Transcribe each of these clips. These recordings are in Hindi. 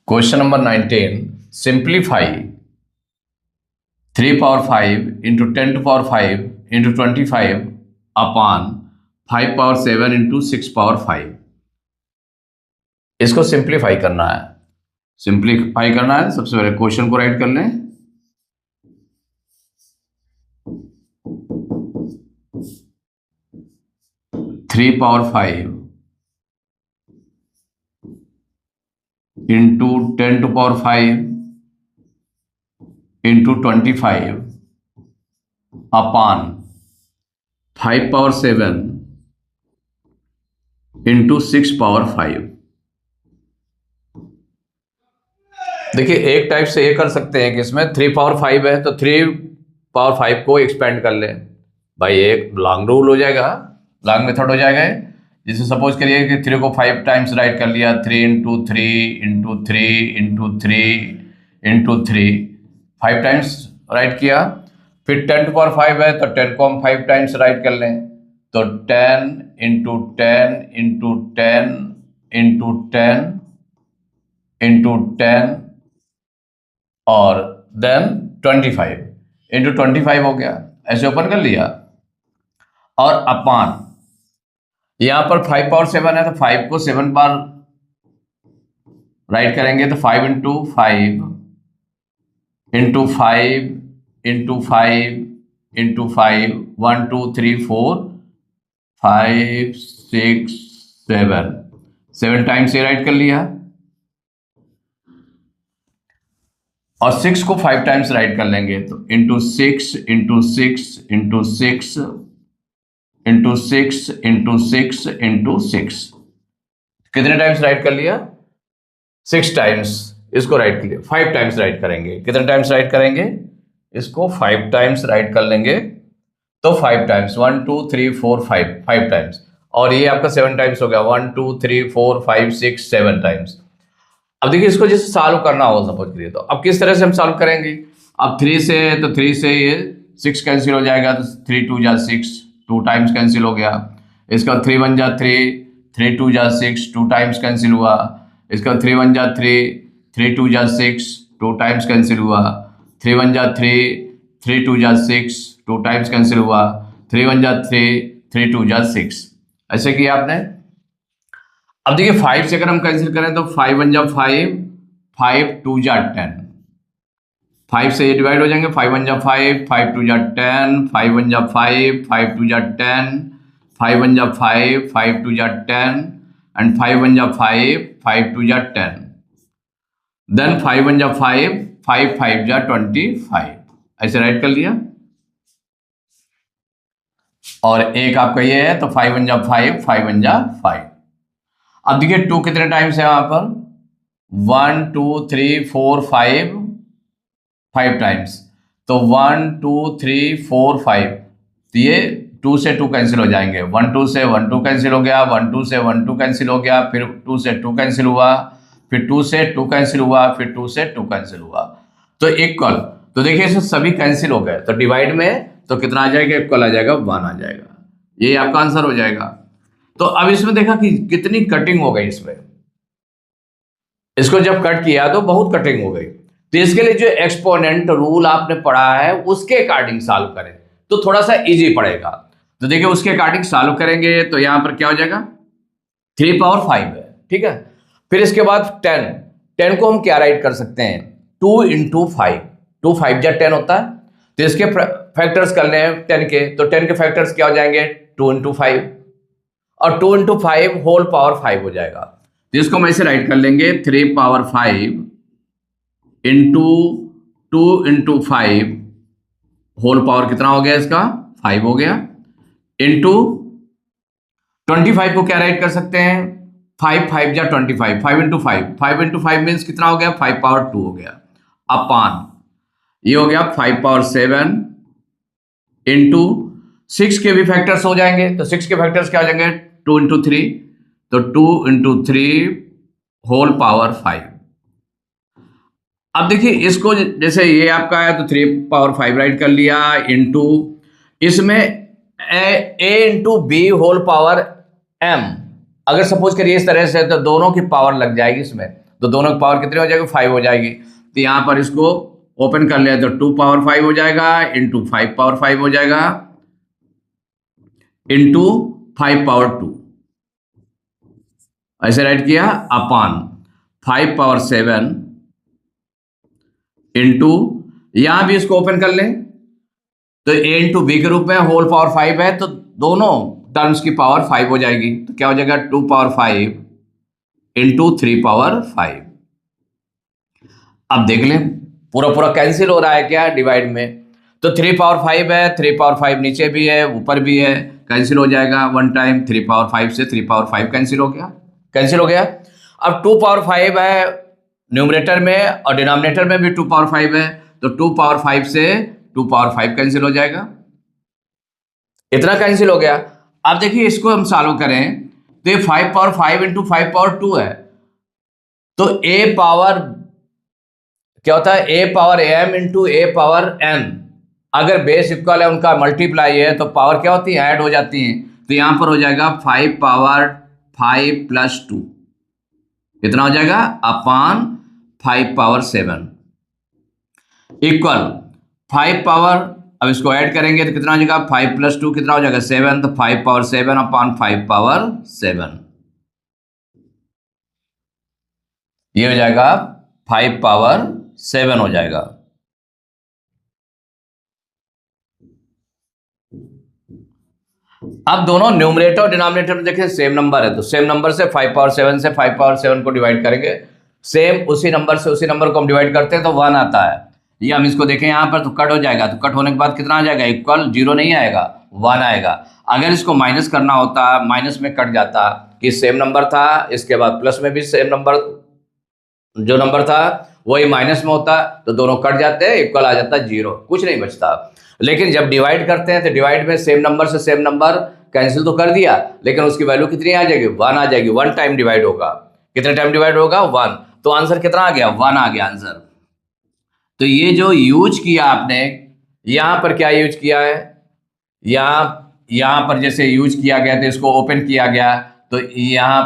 Question number 19, simplify 3 power 5 into 10 to power 5 into 25 upon 5 power 7 into 6 power 5। इसको सिंप्लीफाई करना है। सबसे पहले क्वेश्चन को राइट कर लें। Three power 5 into 10 to power 5 into 25 upon 5 power 7 into 6 power 5। देखिए, एक टाइप से ये कर सकते हैं कि इसमें 3 पावर 5 है तो 3 पावर 5 को एक्सपेंड कर लें। भाई एक लॉन्ग रूल हो जाएगा, लॉन्ग मेथड हो जाएगा। जैसे सपोज करिए कि 3 को 5 टाइम्स राइट कर लिया, 3 into 3 into 3 into 3 into 3, 5 times right किया। फिर 10 टू पावर 5 है तो 10 को हम 5 टाइम्स राइट कर लें, तो 10 इंटू 10 इंटू 10 इंटू 10 इंटू 10 और देन 25 इंटू 25 हो गया। ऐसे ओपन कर लिया और अपॉन यहां पर 5 पावर 7 है तो 5 को 7 बार राइट करेंगे तो 5 into 5 into 5 into 5 into 5, 1 2 3 4 5 6 7 times ये राइट कर लिया और 6 को 5 टाइम्स राइट कर लेंगे तो into 6 into 6 into 6 into 6 into 6 into 6, कितने टाइम्स राइट कर लिया? 6 टाइम्स इसको राइट कर लिया। 5 टाइम्स राइट करेंगे, कितने टाइम्स राइट करेंगे? इसको 5 टाइम्स राइट कर लेंगे तो 5 टाइम्स 1 2 3 4 5 टाइम्स, और ये आपका 7 टाइम्स हो गया, 1 2 3 4 5 6 7 टाइम्स। अब देखिए, इसको जैसे सॉल्व करना हो सपोज करिए, तो अब किस तरह से हम सॉल्व करेंगे? अब 3 से है तो 3 से ये 6 कैंसिल हो जाएगा तो 3 2 जा 6, 2 टाइम्स कैंसिल हो गया। इसका 3 1 जा 3, 3 2 जा 6, 2 टाइम्स कैंसिल हुआ। इसका 3 1 जा 3, 3 2 जा 6, 2 टाइम्स कैंसिल हुआ। 3 1 जा 3, 3 2 जा 6, 2 टाइम्स कैंसिल हुआ। 3 1 जा 3, 3 2 जा 6, ऐसे किया आपने। अब देखिए 5 से अगर हम कैंसिल करें तो 5 1 जा 5, 5 2 जा 10, 5 से ये डिवाइड हो जाएंगे, 5 1 जा 5, 5 2 जा 10, 5 1 जा 5, 5 2 जा 10, 5 1 जा 5, 5 2 जा 10 एंड 5 1 जा 5, 5 2 जा 10, देन 5 1 जा 5, 5 5 जा 25, ऐसे राइट कर लिया। और एक आपका ये है तो 5 1 जा 5, 5 1 जा 5। अब देखिए 2 कितने टाइम्स है वहां पर? 1 2 3 4 5 टाइम्स, तो 1 2 3 4 5, तो ये 2 से 2 कैंसिल हो जाएंगे। 1 2 से 1 2 कैंसिल हो गया, 1 2 से 1 2 कैंसिल हो गया, फिर 2 से 2 कैंसिल हुआ, फिर 2 से 2 कैंसिल हुआ, फिर 2 से 2 कैंसिल हुआ, तो इक्वल। तो देखिए इसमें सभी कैंसिल हो गए, तो डिवाइड में तो कितना आ जाएगा? इक्वल आ जाएगा, 1 आ जाएगा। ये आपका आंसर हो जाएगा। तो अब इसमें देखा कि कितनी कटिंग हो गई इसमें। इसको जब कट किया तो बहुत कटिंग हो गई, तो इसके लिए जो एक्सपोनेंट रूल आपने पढ़ा है उसके अकॉर्डिंग सॉल्व करें तो थोड़ा सा इजी पड़ेगा। तो देखिए उसके अकॉर्डिंग सॉल्व करेंगे तो यहां पर क्या हो जाएगा? 3 पावर 5 है, ठीक है। फिर इसके बाद 10 को हम क्या राइट कर सकते हैं? 2 इंटू 5, 2 5 जा 10 होता है, तो इसके फैक्टर्स कर लें 10 के, तो 10 के फैक्टर्स क्या हो जाएंगे? 2 इंटू 5, और 2 इंटू 5 होल पावर 5 हो जाएगा। तो इसको हम ऐसे राइट कर लेंगे, 3 power 5 into 2 into 5 whole power कितना हो गया इसका? 5 हो गया, इंटू 25 को क्या राइट कर सकते हैं? 5 5 जा 25, 5 इंटू 5, 5 इंटू 5 मीन्स कितना हो गया? 5 पावर 2 हो गया, अपॉन ये हो गया 5 पावर 7 इंटू 6 के भी फैक्टर्स हो जाएंगे, तो 6 के फैक्टर्स क्या हो जाएंगे? 2 इंटू 3, तो 2 इंटू 3 होल पावर 5। अब देखिए इसको जैसे ये आपका है तो 3 पावर 5 राइट कर लिया, इंटू इसमें A into B whole power m, अगर सपोज करिए इस तरह से तो दोनों की पावर लग जाएगी इसमें, तो दोनों की पावर कितनी हो जाएगी, 5 हो जाएगी। तो यहाँ पर इसको ओपन कर लिया तो 2 पावर 5 हो जाएगा इंटू 5 पावर 5 हो जाएगा इंटू 5 पावर 2, ऐसे राइट किया, अपॉन 5 पावर 7 इंटू, यहां भी इसको ओपन कर लें तो a इंटू बी के रूप में होल पावर 5 है, तो दोनों टर्म्स की पावर 5 हो जाएगी। तो क्या हो जाएगा, 2 पावर 5 इंटू 3 पावर 5। अब देख लें पूरा पूरा कैंसिल हो रहा है क्या डिवाइड में, तो 3 पावर 5 है, 3 पावर 5 नीचे भी है ऊपर भी है, कैंसिल हो जाएगा वन टाइम। 3 पावर 5 से 3 पावर 5 कैंसिल हो गया, कैंसिल हो गया। अब 2 पावर 5 है न्यूमरेटर में और डिनोमिनेटर में भी 2 पावर 5 है, तो 2 पावर 5 से 2 पावर 5 कैंसिल हो जाएगा, इतना कैंसिल हो गया। अब देखिए इसको हम सॉल्व करें तो ये 5 पावर 5 इंटू 5 पावर 2 है, तो a पावर क्या होता है, a power m into a power n, अगर बेस इक्वल है उनका मल्टीप्लाई है तो पावर क्या होती है, ऐड हो जाती है। तो यहां पर हो जाएगा 5 पावर 5 प्लस 2, कितना हो जाएगा, अपॉन 5 पावर 7 इक्वल 5 पावर, अब इसको ऐड करेंगे तो कितना हो जाएगा, 5 प्लस 2 कितना हो जाएगा 7, तो 5 पावर 7 अपॉन 5 पावर 7, ये हो जाएगा 5 पावर 7 हो जाएगा। अब दोनों न्यूमरेटर और डिनोमिनेटर में देखें सेम नंबर है, तो सेम नंबर से 5 पावर 7 से 5 पावर 7 को डिवाइड करेंगे, सेम उसी नंबर से उसी नंबर को हम डिवाइड करते हैं तो 1 आता है। ये हम इसको देखें यहाँ पर तो कट हो जाएगा, तो कट होने के बाद कितना आ जाएगा, इक्वल 0 नहीं आएगा 1 आएगा। अगर इसको माइनस करना होता, माइनस में कट जाता कि सेम नंबर था, इसके बाद प्लस में भी सेम नंबर जो नंबर था वही माइनस में होता, तो दोनों कट जाते हैं, इक्वल आ जाता 0, कुछ नहीं बचता। लेकिन जब डिवाइड करते हैं तो डिवाइड में सेम नंबर से सेम नंबर कैंसिल तो कर दिया, लेकिन उसकी वैल्यू कितनी आ जाएगी, 1 आ जाएगी। 1 टाइम डिवाइड होगा, कितने टाइम डिवाइड होगा, 1, तो आंसर कितना आ गया, 1 आ गया आंसर। तो ये जो यूज किया आपने, यहां पर क्या यूज किया है, यहां पर जैसे यूज किया गया तो इसको ओपन किया गया, तो यहां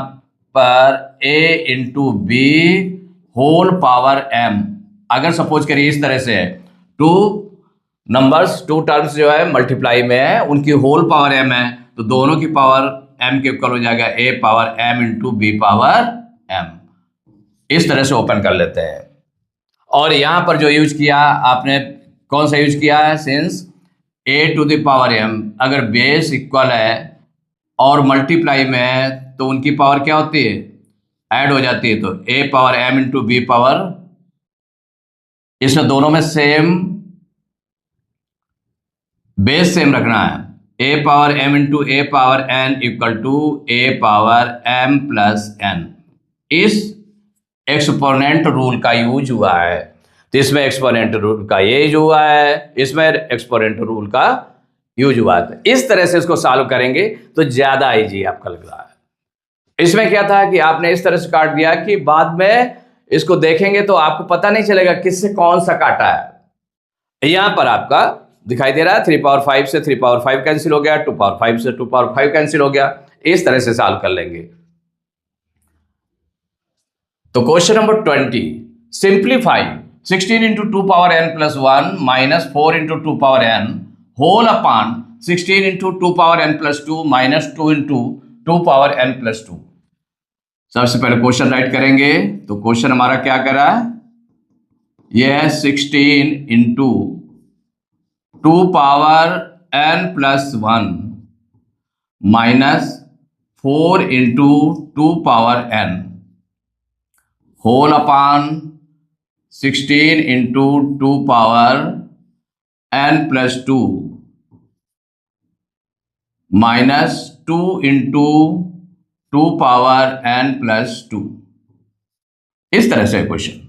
पर a into B whole power m, अगर सपोज करिए इस तरह से है, 2 नंबर्स 2 टर्म्स जो है मल्टीप्लाई में है, उनकी होल पावर m है, तो दोनों की पावर m के इक्वल हो जाएगा a power m into B power m। इस तरह से ओपन कर लेते हैं। और यहां पर जो यूज किया आपने, कौन सा यूज किया है, since a to the power m, अगर बेस इक्वल है और मल्टीप्लाई में है तो उनकी पावर क्या होती है, ऐड हो जाती है, तो a power m into B power, इसमें दोनों में सेम बेस सेम रखना है, a power m into a power n equal to a power m plus n। इस एक्सपोनेंट रूल का यूज हुआ है, तो इसमें एक्सपोनेंट रूल का ये यूज हुआ है, इसमें एक्सपोनेंट रूल का यूज हुआ है। इस तरह से इसको सॉल्व करेंगे तो ज्यादा इजी आपका लग रहा है। इसमें क्या था कि आपने इस तरह से काट दिया कि बाद में इसको देखेंगे तो आपको पता नहीं चलेगा किससे कौन सा काटा है। यहां पर आपका दिखाई दे रहा है 3 पावर 5 से 3 पावर 5 कैंसिल हो गया, 2 पावर 5 से 2 पावर 5 कैंसिल हो गया। इस तरह से सॉल्व कर लेंगे। तो question number 20, simplify 16 into 2 power n plus 1 minus 4 into 2 power n whole upon 16 into 2 power n plus 2 minus 2 into 2 power n plus 2। सबसे पहले क्वेश्चन राइट करेंगे, तो क्वेश्चन हमारा क्या कर रहा है, यह है 16 into 2 power n plus 1 minus 4 into 2 power n whole upon 16 into 2 power n plus 2 minus 2 into 2 power n plus 2। इस तरह से क्वेश्चन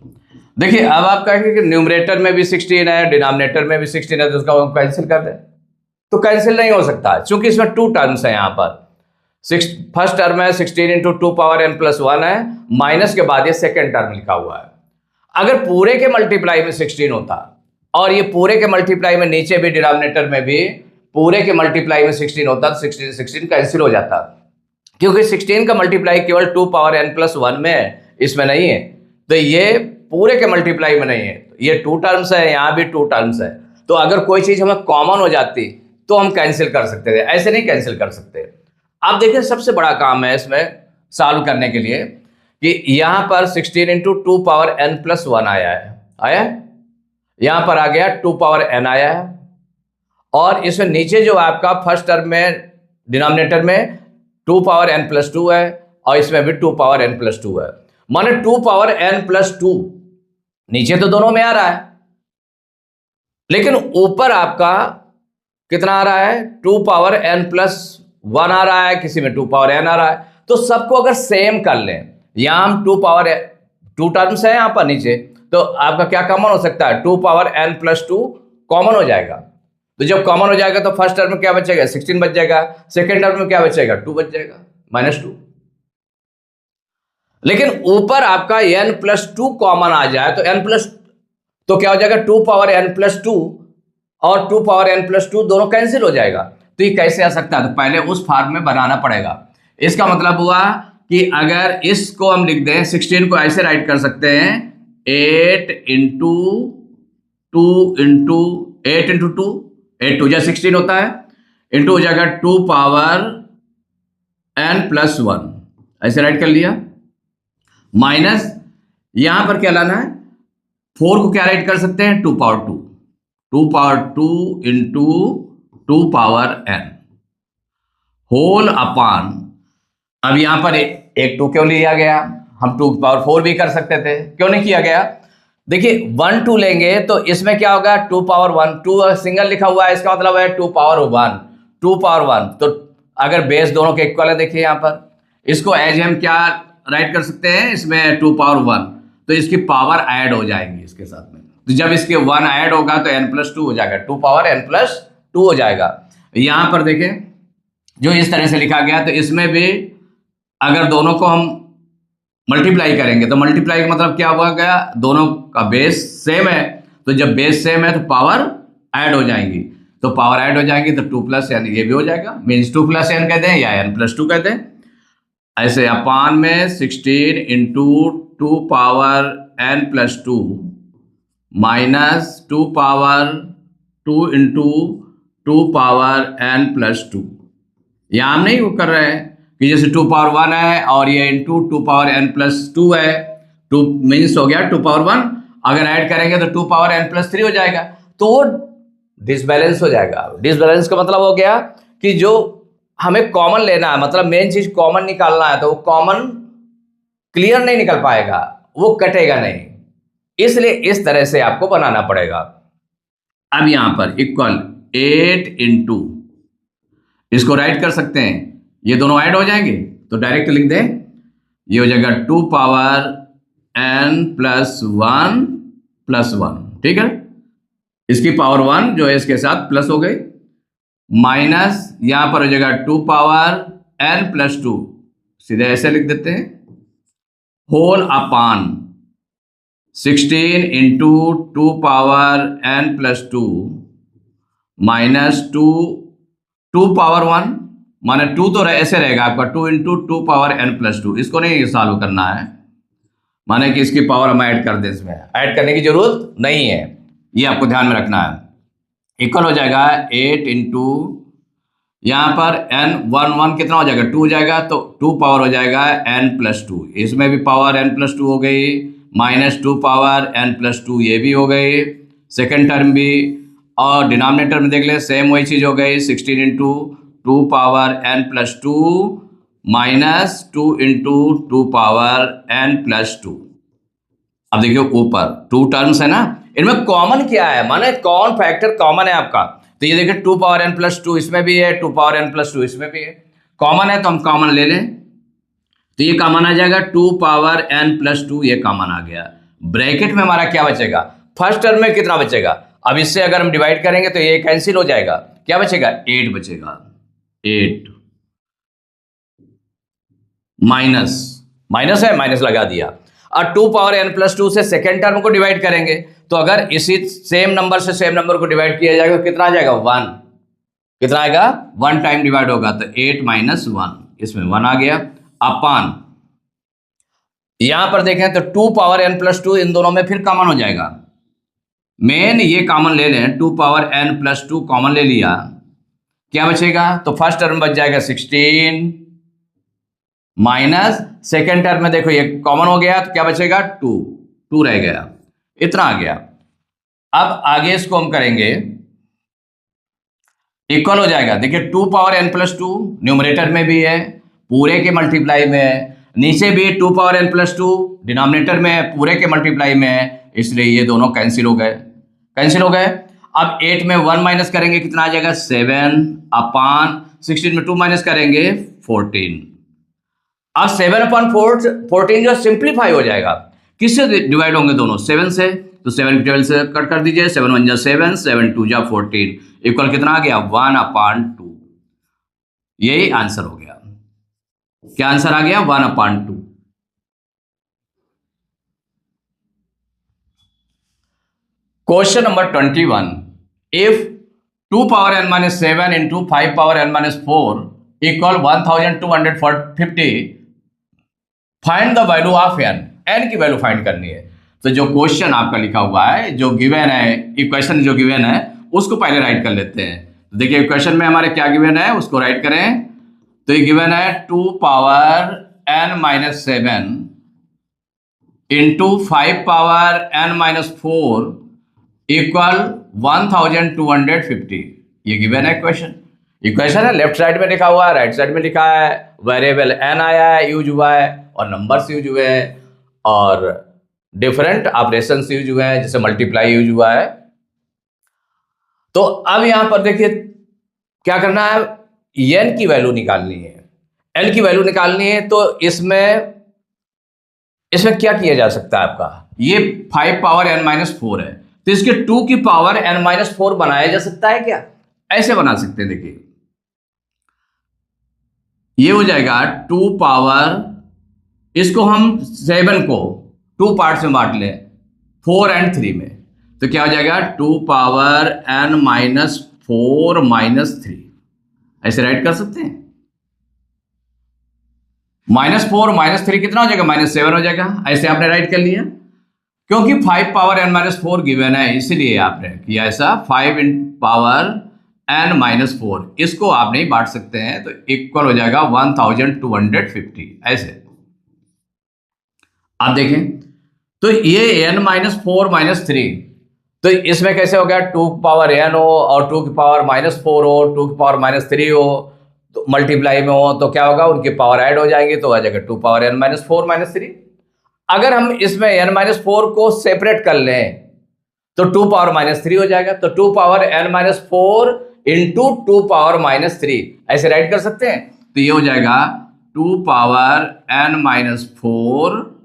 देखिए। अब आप कहेंगे कि न्यूमरेटर में भी 16 है, डिनोमिनेटर में भी 16 है, तो उसका कैंसिल कर दें, तो कैंसिल नहीं हो सकता क्योंकि इसमें 2 टर्म्स है। यहां पर फर्स्ट टर्म है 16 इंटू 2 पावर n प्लस 1 है, माइनस के बाद ये सेकेंड टर्म लिखा हुआ है। अगर पूरे के मल्टीप्लाई में 16 होता और ये पूरे के मल्टीप्लाई में नीचे भी डिनोमिनेटर में भी पूरे के मल्टीप्लाई में 16 होता तो 16 कैंसिल हो जाता, क्योंकि 16 का मल्टीप्लाई केवल 2 पावर n प्लस 1 में है, इसमें नहीं है। तो ये पूरे के मल्टीप्लाई में नहीं है, ये 2 टर्म्स है, यहाँ भी 2 टर्म्स है। तो अगर कोई चीज हमें कॉमन हो जाती तो हम कैंसिल कर सकते थे, ऐसे नहीं कैंसिल कर सकते। अब देखिए सबसे बड़ा काम है इसमें सॉल्व करने के लिए कि यहां पर 16 इंटू 2 पावर n प्लस 1 आया है, यहां पर आ गया 2 पावर n आया है, और इसमें नीचे जो आपका फर्स्ट टर्म में डिनोमिनेटर में 2 पावर n प्लस 2 है, और इसमें भी 2 पावर n प्लस 2 है। माने 2 पावर n प्लस 2 नीचे तो दोनों में आ रहा है, लेकिन ऊपर आपका कितना आ रहा है, 2 पावर n प्लस 1 आ रहा है, किसी में 2 पावर n आ रहा है। तो सबको अगर सेम कर लें, यहां हम 2 पावर 2 टर्म्स है यहां पर नीचे, तो आपका क्या कॉमन हो सकता है, 2 पावर n प्लस 2 कॉमन हो जाएगा। तो जब कॉमन हो जाएगा तो फर्स्ट टर्म में क्या बचेगा, 16 बच जाएगा, सेकेंड टर्म में क्या बचेगा, 2 बच जाएगा, -2। लेकिन ऊपर आपका n प्लस 2 कॉमन आ जाए तो n प्लस, तो क्या हो जाएगा, 2 पावर n प्लस 2 और 2 पावर n प्लस 2 दोनों कैंसिल हो जाएगा। तो ये कैसे आ सकता है, तो पहले उस फॉर्म में बनाना पड़ेगा। इसका मतलब हुआ कि अगर इसको हम लिख दें, 16 को ऐसे राइट कर सकते हैं, 8 इंटू 2 इंटू 8 इंटू 2, 8 2 जा 16 होता है, इंटू हो जाएगा 2 पावर n प्लस 1, ऐसे राइट कर लिया, माइनस यहां पर क्या लाना है, 4 को क्या राइट कर सकते हैं, 2 power 2, 2 power 2 into 2 power n whole upon, अब यहां पर एक 2 क्यों लिया गया, हम 2 पावर 4 भी कर सकते थे, क्यों नहीं किया गया। देखिए 1 2 लेंगे तो इसमें क्या होगा, 2 पावर 1, 2 सिंगल लिखा हुआ है, इसका मतलब है 2 पावर 1, 2 पावर 1। तो अगर बेस दोनों के इक्वल है, देखिए यहां पर इसको एज हम क्या राइट कर सकते हैं, इसमें 2 पावर 1, तो इसकी पावर ऐड हो जाएंगी इसके साथ में, तो जब इसके 1 ऐड होगा तो n प्लस 2 हो जाएगा, 2 पावर n प्लस 2 हो जाएगा। यहां पर देखें जो इस तरह से लिखा गया, तो इसमें भी अगर दोनों को हम मल्टीप्लाई करेंगे तो मल्टीप्लाई का मतलब क्या हुआ गया, दोनों का बेस सेम है, तो जब बेस सेम है तो पावर ऐड हो जाएंगी, तो पावर ऐड हो जाएंगी तो 2 प्लस n ये भी हो जाएगा, मीन्स 2 प्लस n कहते हैं या n प्लस 2 कहते हैं। ऐसे अपान में 16 into 2 power n plus 2 minus 2 power 2 into 2 power n plus 2। यहां हम नहीं वो कर रहे हैं कि जैसे 2 पावर 1 है और ये इंटू 2 पावर n प्लस 2 है, 2 मीन्स हो गया 2 पावर 1, अगर ऐड करेंगे तो 2 पावर n प्लस 3 हो जाएगा, तो वो डिसबैलेंस हो जाएगा। डिसबैलेंस का मतलब हो गया कि जो हमें कॉमन लेना है, मतलब मेन चीज कॉमन निकालना है, तो वो कॉमन क्लियर नहीं निकल पाएगा, वो कटेगा नहीं, इसलिए इस तरह से आपको बनाना पड़ेगा। अब यहां पर इक्वल 8 इंटू, इसको राइट कर सकते हैं, ये दोनों ऐड हो जाएंगे तो डायरेक्ट लिख दें, ये हो जाएगा 2 पावर n प्लस 1 प्लस 1, ठीक है, इसकी पावर 1 जो है इसके साथ प्लस हो गई, माइनस यहां पर हो जाएगा 2 पावर n प्लस 2, सीधे ऐसे लिख देते हैं, whole upon 16 into 2 power n plus 2 minus 2 power 1, माने 2 तो ऐसे रहेगा आपका 2 इंटू 2 पावर n प्लस 2, इसको नहीं सॉल्व करना है, माने कि इसकी पावर हम ऐड कर दें, इसमें ऐड करने की जरूरत नहीं है, ये आपको ध्यान में रखना है। इक्वल हो जाएगा 8 इंटू, यहां पर n 1 कितना हो जाएगा, 2 हो जाएगा, तो 2 पावर हो जाएगा n प्लस 2, इसमें भी पावर n प्लस 2 हो गई, माइनस 2 पावर n प्लस 2 ये भी हो गई, सेकेंड टर्म भी, और डिनोमिनेटर में देख ले सेम वही चीज हो गई, 16 into 2 power n plus 2 minus 2 into 2 power n plus 2। अब देखिए ऊपर 2 टर्म्स है ना, इनमें कॉमन क्या है, माने कौन फैक्टर कॉमन है आपका, तो ये देखिए 2 पावर n प्लस 2 इसमें भी है, 2 पावर n प्लस 2 इसमें भी है, कॉमन है तो हम कॉमन ले लें, तो ये कॉमन आ जाएगा 2 पावर n प्लस 2, ये कॉमन आ गया। ब्रैकेट में हमारा क्या बचेगा, फर्स्ट टर्म में कितना बचेगा, अब इससे अगर हम डिवाइड करेंगे तो ये कैंसिल हो जाएगा, क्या बचेगा, 8 बचेगा, 8 माइनस माइनस है, माइनस लगा दिया, और 2 पावर n प्लस 2 से सेकेंड टर्म को डिवाइड करेंगे, तो अगर इसी सेम नंबर से सेम नंबर को डिवाइड किया जाएगा तो कितना आ जाएगा, 1, कितना आएगा, 1 टाइम डिवाइड होगा तो 8 माइनस 1, इसमें 1 आ गया, अपान यहां पर देखें तो 2 पावर n प्लस 2 इन दोनों में फिर कॉमन हो जाएगा। मेन ये कॉमन ले लें, 2 पावर n प्लस 2 कॉमन ले लिया, क्या बचेगा? तो फर्स्ट टर्म बच जाएगा 16 माइनस सेकेंड टर्म में देखो ये कॉमन हो गया तो क्या बचेगा? 2 रह गया, इतना आ गया। अब आगे इसको हम करेंगे, इक्वल हो जाएगा। देखिए 2 पावर n प्लस 2 न्यूमरेटर में भी है, पूरे के मल्टीप्लाई में है, नीचे भी 2 पावर n प्लस 2 डिनोमिनेटर में है, पूरे के मल्टीप्लाई में है, इसलिए ये दोनों कैंसिल हो गए, कैंसिल हो गए। अब 8 में 1 माइनस करेंगे, कितना आ जाएगा? 7 अपान 16 में 2 माइनस करेंगे 14। अब 7 अपॉन 14 जो सिंप्लीफाई हो जाएगा, किससे डिवाइड होंगे? दोनों 7 से, तो 7 12 से कट कर दीजिए, 7 1 जा 7, 7 2 जा 14, इक्वल कितना आ गया? 1 अपान 2। यही आंसर हो गया। क्या आंसर आ गया? 1 अपान 2। Question number 21, if 2 power n minus 7 into 5 power n minus 4 equal 1250, find the value of n की वैल्यू फाइंड करनी है। तो जो क्वेश्चन आपका लिखा हुआ है, जो गिवन है, इक्वेशन जो गिवन है उसको पहले राइट कर लेते हैं। तो देखिए इक्वेशन में हमारे क्या गिवन है उसको राइट करें। तो ये गिवन है 2 power n minus 7 into 5 power n minus 4 equal 1250। ये गिवन है इक्वेशन, इक्वेशन है, लेफ्ट साइड में लिखा हुआ है, राइट साइड में लिखा है, वेरिएबल n आया है, यूज हुआ है, और नंबर्स यूज हुए हैं, और डिफरेंट ऑपरेशंस यूज हुए हैं, जैसे मल्टीप्लाई यूज हुआ है। तो अब यहां पर देखिए क्या करना है, n की वैल्यू निकालनी है, n की वैल्यू निकालनी है। तो इसमें क्या किया जा सकता है? आपका ये 5 पावर n माइनस 4 है, तो इसके 2 की पावर n माइनस 4 बनाया जा सकता है क्या? ऐसे बना सकते हैं। देखिए ये हो जाएगा 2 पावर, इसको हम 7 को 2 पार्ट्स में बांट लें, 4 और 3 में, तो क्या हो जाएगा? 2 पावर n माइनस 4 माइनस 3, ऐसे राइट कर सकते हैं। -4 -3 कितना हो जाएगा? -7 हो जाएगा। ऐसे आपने राइट कर लिया, क्योंकि 5 पावर n माइनस 4 गिवन है, इसलिए आपने किया ऐसा। 5 पावर n माइनस 4, इसको आप नहीं बांट सकते हैं, तो इक्वल हो जाएगा 1250 ऐसे। आप देखें तो ये n माइनस 4 माइनस 3, तो इसमें कैसे हो गया? 2 पावर n हो और 2 की पावर -4 हो, 2 की पावर -3 हो, तो मल्टीप्लाई में हो तो क्या होगा? उनकी पावर ऐड हो जाएंगे, तो आ जाएगा 2 पावर n माइनस 4 माइनस 3। अगर हम इसमें n माइनस 4 को सेपरेट कर लें तो 2 पावर -3 हो जाएगा, तो 2 power n minus 4 into 2 power -3 ऐसे राइट कर सकते हैं। तो ये हो जाएगा 2 power n minus 4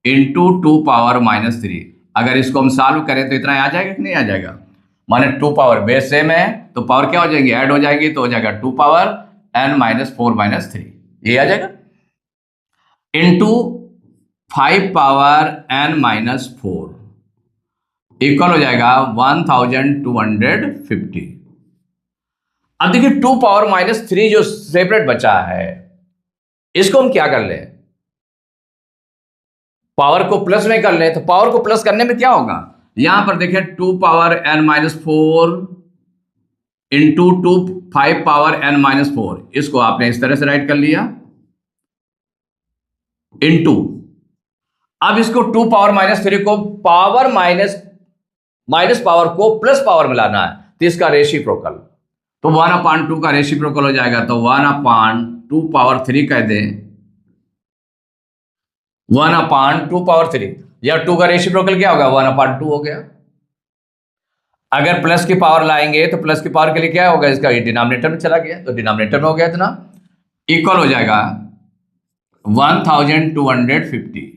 into 2 power -3। अगर इसको हम सॉल्व करें तो इतना आ जाएगा कि नहीं आ जाएगा? माने 2 पावर बेस सेम है, तो पावर क्या हो जाएंगे? ऐड हो जाएंगी, तो हो जाएगा 2 पावर n माइनस 4 माइनस 3, ये आ जाएगा, into 5 power n minus 4 equal हो जाएगा 1250। अब देखिए 2 पावर -3 जो सेपरेट बचा है, इसको हम क्या कर लें? पावर को प्लस में कर लें। तो पावर को प्लस करने में क्या होगा? यहां पर देखिए 2 power n minus 4 into 5 power n minus 4, इसको आपने इस तरह से राइट कर लिया, इंटू, अब इसको 2 पावर -3 को पावर माइनस पावर को प्लस पावर में लाना है, तो इसका रेसिप्रोकल, तो 1/2 का रेसिप्रोकल हो जाएगा, तो 1/2 पावर 3 कह दें, 1/2 पावर 3, या 2 का रेसिप्रोकल क्या होगा? 1/2 हो गया। अगर प्लस की पावर लाएंगे तो प्लस की पावर के लिए क्या होगा? इसका डिनोमिनेटर में चला गया, तो डिनोमिनेटर में हो गया इतना, इक्वल हो जाएगा 1250।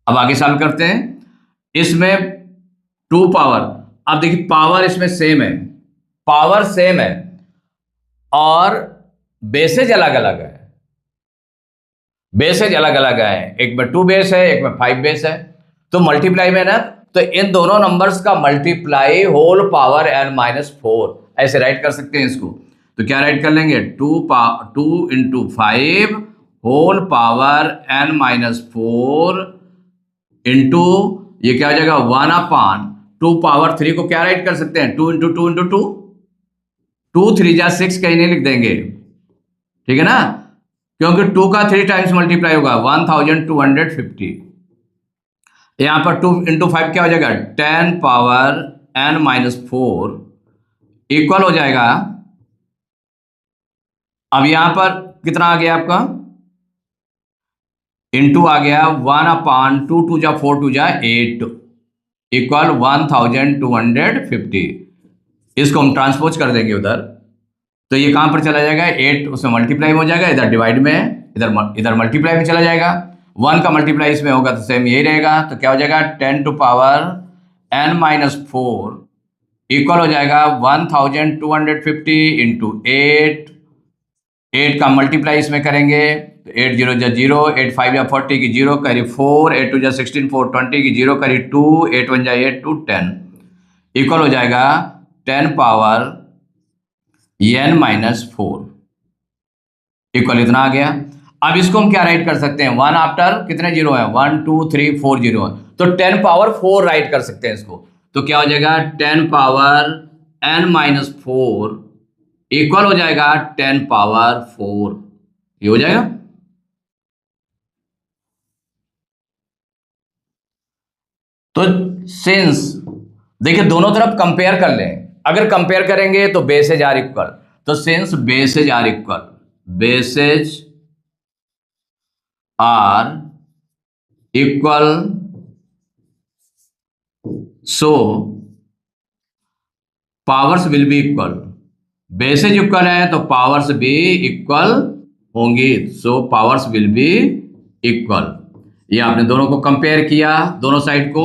अब आगे सॉल्व करते हैं। इसमें 2 पावर, अब देखिए पावर इसमें सेम है, पावर सेम है, और बेसेज अलग अलग है, बेसेज अलग अलग है, एक में 2 बेस है, एक में 5 बेस है, तो मल्टीप्लाई में ना, तो इन दोनों नंबर्स का multiply whole power n minus 4 ऐसे राइट कर सकते हैं इसको। तो क्या राइट कर लेंगे? 2 into 5 whole power n minus 4 into ये क्या हो जाएगा 1/2 पावर 3 को क्या राइट कर सकते हैं 2 इंटू 2 इंटू 2, 2 3 जा 6 कहीं नहीं लिख देंगे, ठीक है ना, क्योंकि 2 का 3 टाइम्स मल्टीप्लाई होगा 1250। यहां पर 2 इंटू 5 क्या हो जाएगा 10 पावर n माइनस 4 इक्वल हो जाएगा। अब यहां पर कितना आ गया आपका इंटू आ गया 1/2, 2 जा 4 2 जा 8 इक्वल 1250। इसको हम ट्रांसपोज कर देंगे उधर, तो ये कहां पर चला जाएगा 8 उसमें मल्टीप्लाई हो जाएगा, इधर डिवाइड में इधर मल्टीप्लाई में चला जाएगा, 1 का मल्टीप्लाई इसमें होगा तो सेम यही रहेगा, तो क्या हो जाएगा 10 to power n minus 4 equal हो जाएगा 1250 इंटू 8, 8 का मल्टीप्लाई इसमें करेंगे तो 8 0 जा 0, 8 5 जा 40 की 0 करी 4, 8 2 जा 16 4 20 की 0 करी 2, 8 1 जा 8 2 10 इक्वल हो जाएगा 10 पावर n माइनस 4 इक्वल इतना आ गया। अब इसको हम क्या राइट कर सकते हैं 1 आफ्टर कितने जीरो है 1 2 3 4 जीरो है, तो 10 पावर 4 राइट कर सकते हैं इसको, तो क्या हो जाएगा 10 पावर n माइनस 4 इक्वल हो जाएगा 10 पावर 4, ये हो जाएगा। तो सिंस देखिए दोनों तरफ कंपेयर कर लें, अगर कंपेयर करेंगे तो बेसेज आर इक्वल, तो since bases are equal, bases are equal so powers will be equal, bases equal है तो पावर्स भी इक्वल होंगी, so powers will be equal. ये आपने दोनों को कंपेयर किया दोनों साइड को,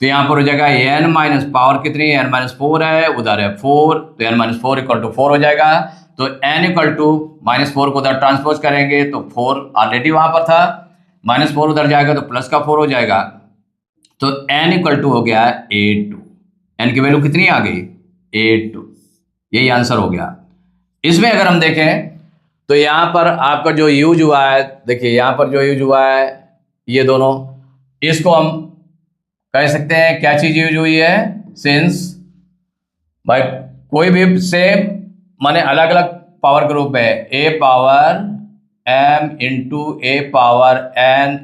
तो यहां पर हो जाएगा n माइनस पावर कितनी n माइनस 4 है, उधर है 4, तो n माइनस 4 इक्वल टू 4 हो जाएगा, तो n इक्वल टू माइनस 4 को उधर ट्रांसपोज करेंगे तो 4 ऑलरेडी वहां पर था, माइनस 4 उधर जाएगा तो प्लस का 4 हो जाएगा, तो n इक्वल टू हो गया 8, n की वैल्यू कितनी आ गई 8, यही आंसर हो गया। इसमें अगर हम देखें तो यहां पर आपका जो यूज हुआ है, देखिए यहां पर जो यूज हुआ है ये दोनों, इसको हम कह सकते हैं क्या चीज यूज हुई है सिंस भाई कोई भी सेम माने अलग अलग पावर ग्रुप है, a power m into a power n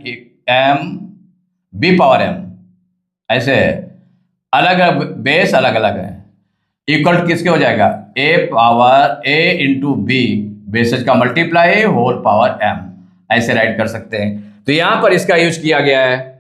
m b power m, ऐसे है अलग अलग बेस अलग अलग है, इक्वल टू किसके हो जाएगा a power a into b bases का मल्टीप्लाई होल पावर m, ऐसे राइट कर सकते हैं। तो यहां पर इसका यूज किया गया है